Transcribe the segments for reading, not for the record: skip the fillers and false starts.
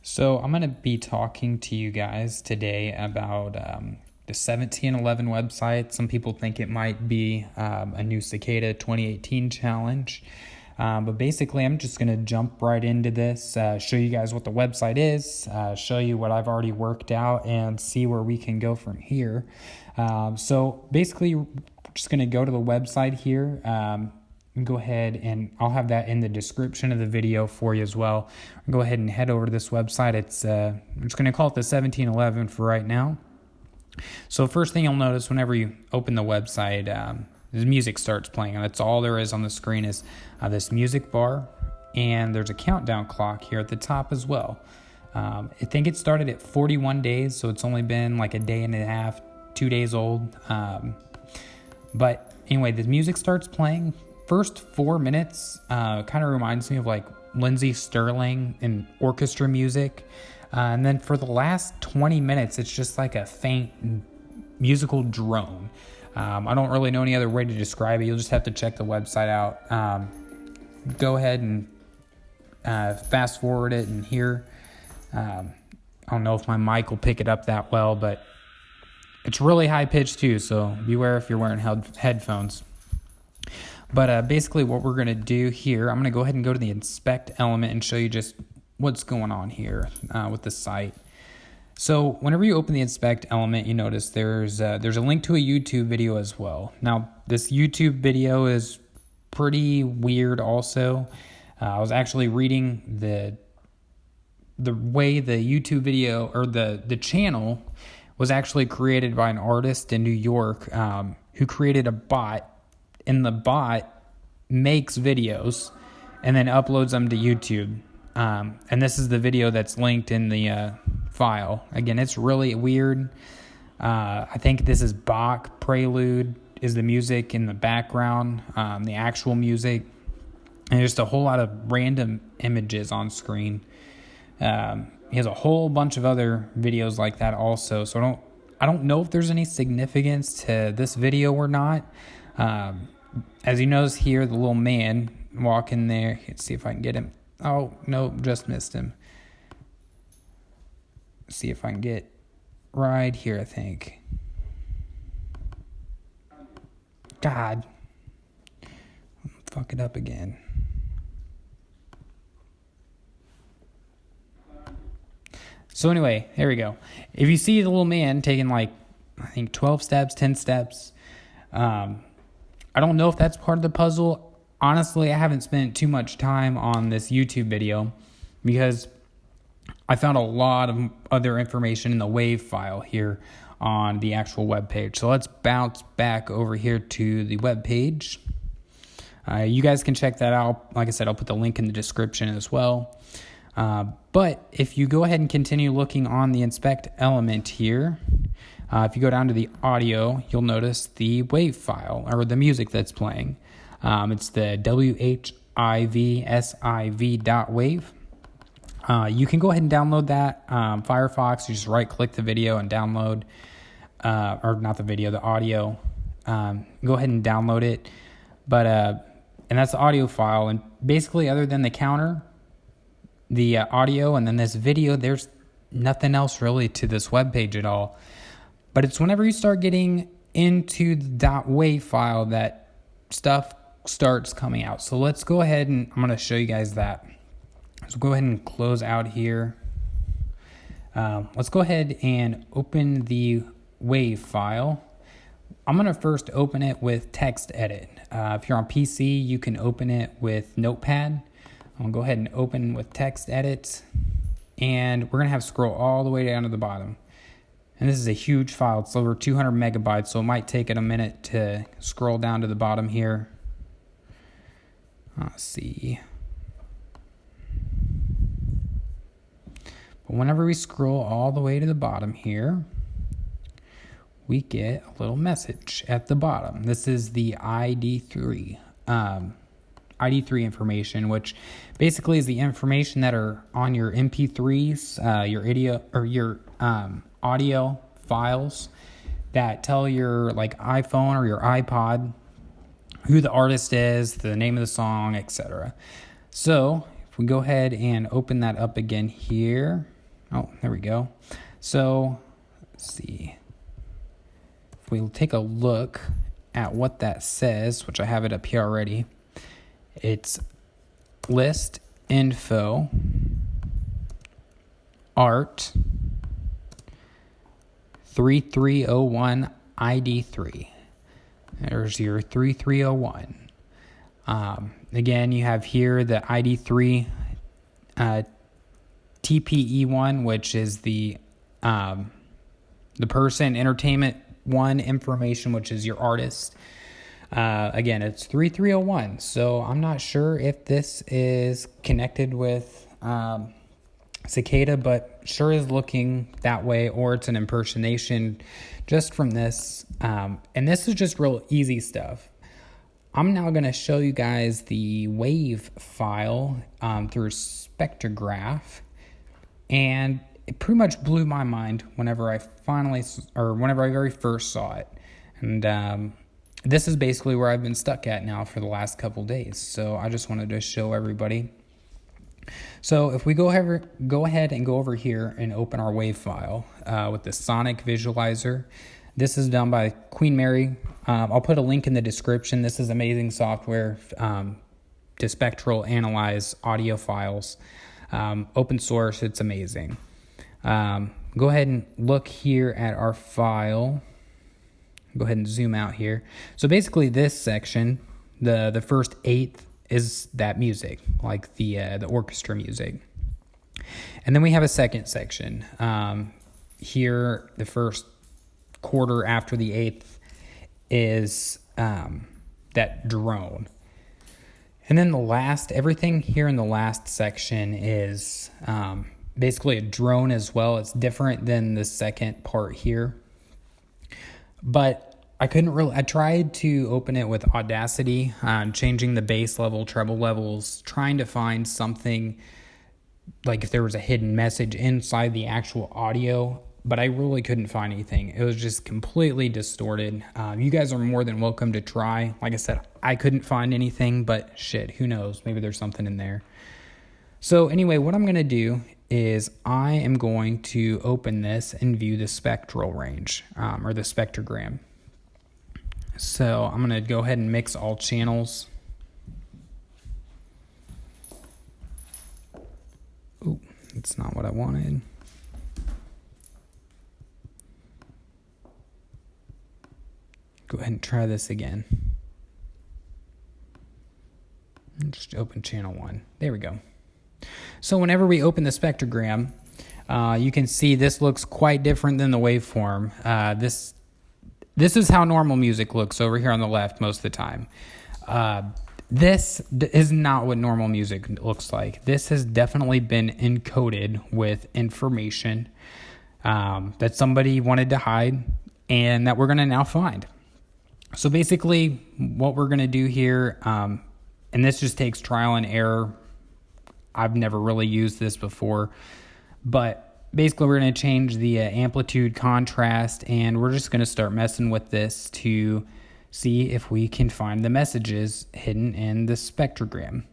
So I'm going to be talking to you guys today about the 1711 website. Some people think it might be a new Cicada 2018 challenge. But basically, I'm just going to jump right into this, show you guys what the website is, show you what I've already worked out, and see where we can go from here. So basically, we're just going to go to the website here. Go ahead and I'll have that in the description of the video for you as well. Go ahead and head over to this website. It's I'm just going to call it the 1711 for right now. So first thing you'll notice whenever you open the website, the music starts playing. That's all there is on the screen is this music bar, and there's a countdown clock here at the top as well. I think it started at 41 days, so it's only been like a day and a half, 2 days old. But anyway, the music starts playing. First 4 minutes kind of reminds me of like Lindsey Sterling and orchestra music. And then for the last 20 minutes, it's just like a faint musical drone. I don't really know any other way to describe it. You'll just have to check the website out. Go ahead and fast forward it and hear. I don't know if my mic will pick it up that well, but it's really high pitched too, so beware if you're wearing headphones. But basically what we're going to do here, I'm going to go ahead and go to the inspect element and show you just what's going on here with the site. So whenever you open the inspect element, you notice there's a link to a YouTube video as well. Now, this YouTube video is pretty weird also. I was actually reading the way the YouTube video or the channel was actually created by an artist in New York who created a bot. And the bot makes videos and then uploads them to YouTube. And this is the video that's linked in the file. Again, it's really weird. I think this is Bach. Prelude is the music in the background, the actual music. And just a whole lot of random images on screen. He has a whole bunch of other videos like that also. So I don't know if there's any significance to this video or not. As you notice here, the little man walking there. Let's see if I can get him. Oh, no, just missed him. Let's see if I can get right here, I think. God. Fuck it up again. So anyway, there we go. If you see the little man taking like, I think 12 steps, 10 steps, I don't know if that's part of the puzzle. Honestly, I haven't spent too much time on this YouTube video because I found a lot of other information in the WAV file here on the actual web page. So let's bounce back over here to the web page. You guys can check that out. Like I said, I'll put the link in the description as well. But if you go ahead and continue looking on the inspect element here, if you go down to the audio, you'll notice the WAV file or the music that's playing. It's the WHIVSIV.WAV. You can go ahead and download that. Firefox, you just right click the video and download, or not the video, the audio. Go ahead and download it. But, and that's the audio file. And basically, other than the counter, the audio, and then this video, there's nothing else really to this web page at all. But it's whenever you start getting into the .wav file that stuff starts coming out. So let's go ahead and I'm going to show you guys that. So go ahead and close out here. Let's go ahead and open the WAV file. I'm going to first open it with text edit. If you're on PC, you can open it with Notepad. I'm going to go ahead and open with text edit. And we're going to have scroll all the way down to the bottom. And this is a huge file. It's over 200 megabytes, so it might take it a minute to scroll down to the bottom here. Let's see. But whenever we scroll all the way to the bottom here, we get a little message at the bottom. This is the ID3. ID3 information, which basically is the information that are on your MP3s, your audio files that tell your like iPhone or your iPod who the artist is, the name of the song, etc. So if we go ahead and open that up again here, Oh, there we go. So let's see. If we take a look at what that says, which I have it up here already, it's list info art 3301 ID3. There's your 3301. Again, you have here the ID3 TPE1, which is the person, entertainment one, information, which is your artist. Again, it's 3301. So I'm not sure if this is connected with Cicada, but sure is looking that way, or it's an impersonation just from this. And this is just real easy stuff. I'm now going to show you guys the wave file through Spectrograph, and it pretty much blew my mind whenever I very first saw it. And this is basically where I've been stuck at now for the last couple days. So I just wanted to show everybody. So if we go ahead and go over here and open our wave file with the Sonic Visualizer. This is done by Queen Mary. I'll put a link in the description. This is amazing software to spectral analyze audio files. Open source, it's amazing. Go ahead and look here at our file. Go ahead and zoom out here. So basically this section, the first eighth, is that music, like the orchestra music. And then we have a second section. Here, the first quarter after the eighth is that drone. And then everything here in the last section is basically a drone as well. It's different than the second part here. But I tried to open it with Audacity, changing the bass level, treble levels, trying to find something like if there was a hidden message inside the actual audio, but I really couldn't find anything. It was just completely distorted. You guys are more than welcome to try. Like I said, I couldn't find anything, but shit, who knows? Maybe there's something in there. So anyway, what I'm going to do is I am going to open this and view the spectral range, or the spectrogram. So I'm going to go ahead and mix all channels. Ooh, that's not what I wanted. Go ahead and try this again. And just open channel 1. There we go. So whenever we open the spectrogram, you can see this looks quite different than the waveform. This is how normal music looks over here on the left most of the time. This is not what normal music looks like. This has definitely been encoded with information that somebody wanted to hide and that we're going to now find. So basically what we're going to do here, and this just takes trial and error. I've never really used this before, but basically we're going to change the amplitude, contrast, and we're just going to start messing with this to see if we can find the messages hidden in the spectrogram.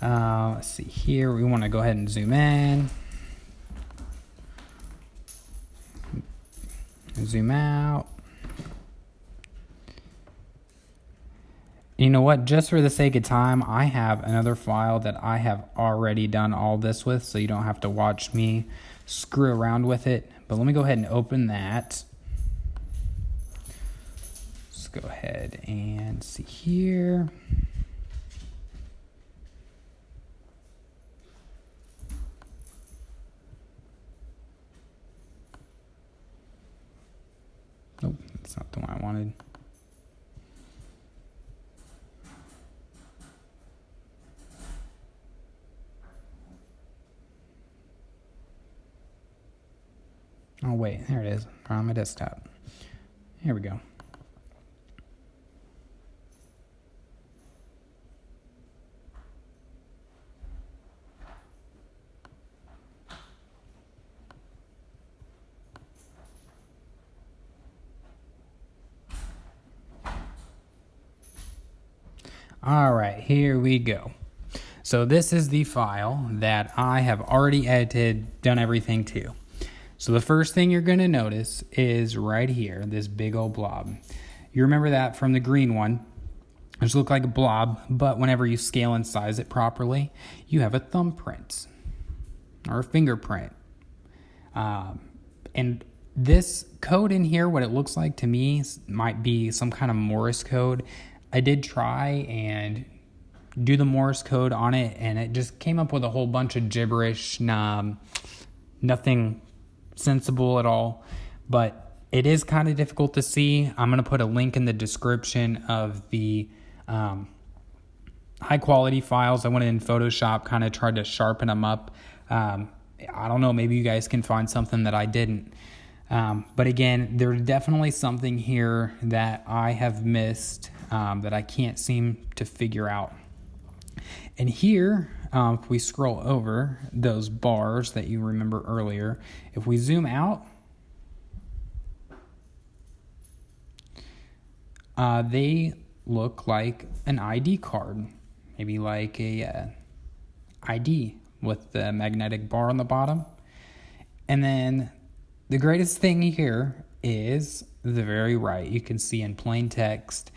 Let's see here. We want to go ahead and zoom in. Zoom out. You know what? Just for the sake of time, I have another file that I have already done all this with, so you don't have to watch me screw around with it. But let me go ahead and open that. Let's go ahead and see here. Nope, that's not the one I wanted. Oh wait, there it is, on my desktop. Here we go. All right, here we go. So this is the file that I have already edited, done everything to. So the first thing you're going to notice is right here, this big old blob. You remember that from the green one. It just looked like a blob, but whenever you scale and size it properly, you have a thumbprint or a fingerprint. And this code in here, what it looks like to me, might be some kind of Morse code. I did try and do the Morse code on it, and it just came up with a whole bunch of gibberish, nothing sensible at all, but it is kind of difficult to see. I'm going to put a link in the description of the high quality files. I went in Photoshop, kind of tried to sharpen them up. I don't know, maybe you guys can find something that I didn't. But again, there's definitely something here that I have missed that I can't seem to figure out. And here, if we scroll over those bars that you remember earlier, if we zoom out, they look like an ID card, maybe like a ID with the magnetic bar on the bottom. And then the greatest thing here is the very right. You can see in plain text,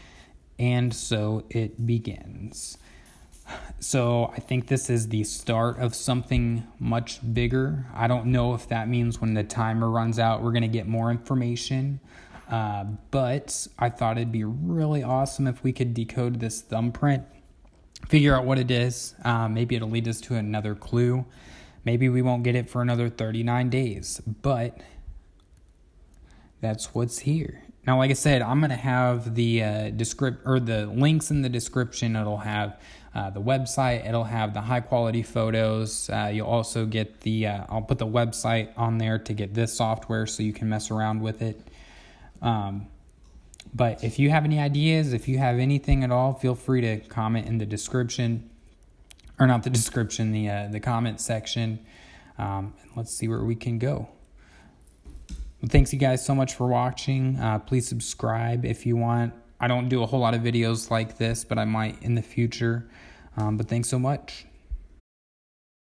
and so it begins. So I think this is the start of something much bigger. I don't know if that means when the timer runs out, we're going to get more information. But I thought it'd be really awesome if we could decode this thumbprint, figure out what it is. Maybe it'll lead us to another clue. Maybe we won't get it for another 39 days, but that's what's here. Now, like I said, I'm going to have the the links in the description. It'll have the website. It'll have the high quality photos. You'll also get the, I'll put the website on there to get this software so you can mess around with it. But if you have any ideas, if you have anything at all, feel free to comment in the description, or not the description, the comment section. Let's see where we can go. Well, thanks you guys so much for watching. Please subscribe if you want. I don't do a whole lot of videos like this, but I might in the future. But thanks so much.